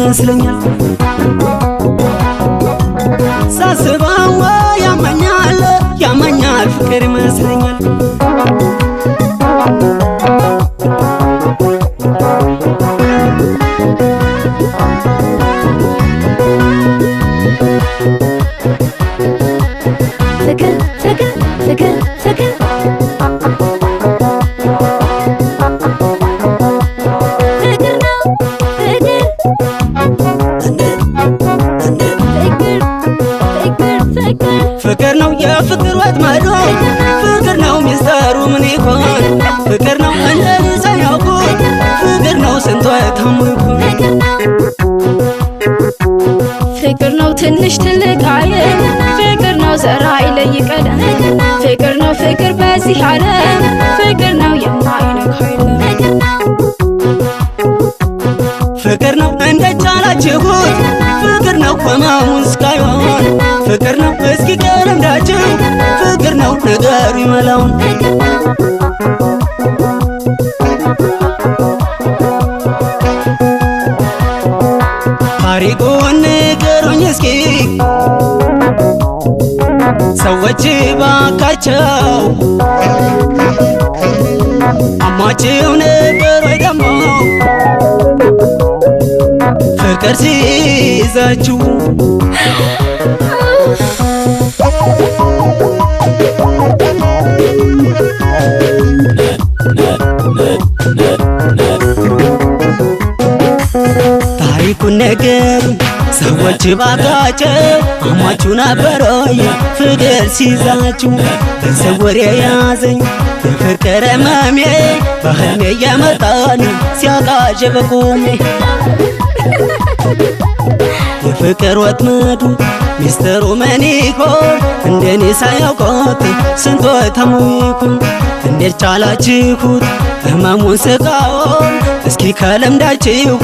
ይመስለኛል ሳስበው ያመኛል ያመኛል ፍቅር ይመስለኛል ፍቅር ፍቅር ፍቅር ፍቅር ፍቅር ነው የፍቅር ወጥመዱ ፍቅር ነው ሚስጥሩ ምን ይሆን ፍቅር ነው እንደኔ ሳያውቁ ፍቅር ነው ስንቱ ታሙቁ ፍቅር ነው ትንሽ ትልቅ አይል ፍቅር ነው ዘራ አይለይ ቀለም ፍቅር ነው ፍቅር በዚህ ዓለም ፍቅር ነው የማይነካ የለም ፍቅር ነው እንደቻላችሁት ፍቅር ነው ቆመውን እስካይሆን ፍቅር ነው እስኪ ቀረምዳችሁ ፍቅር ነው ነገሩ ይመላውን ታሪኩን ንገሩኝ እስኪ ሰዎች ባካቸው አሟችሁ ነበር ወይ ደሞ ፍቅር ሲይዛችሁ ታሪኩን ነገሩኝ ሰዎች ባካቸው አሟችሁ ነበር ወይ ፍቅር ሲይዛችሁ በስውር የያዘኝ የፍቅር ሕመሜ በሕልሜ እየመጣን ሲያቃዥ በቁሜ የፍቅር ወጥመዱ ሚስጥሩ ምን ይሆን እንደኔ ሳያውቁት ስንቱ ታሙቁ እንዴት ቻላችሁት ሕመሙን ስቃውን እስኪ ከልምዳችሁ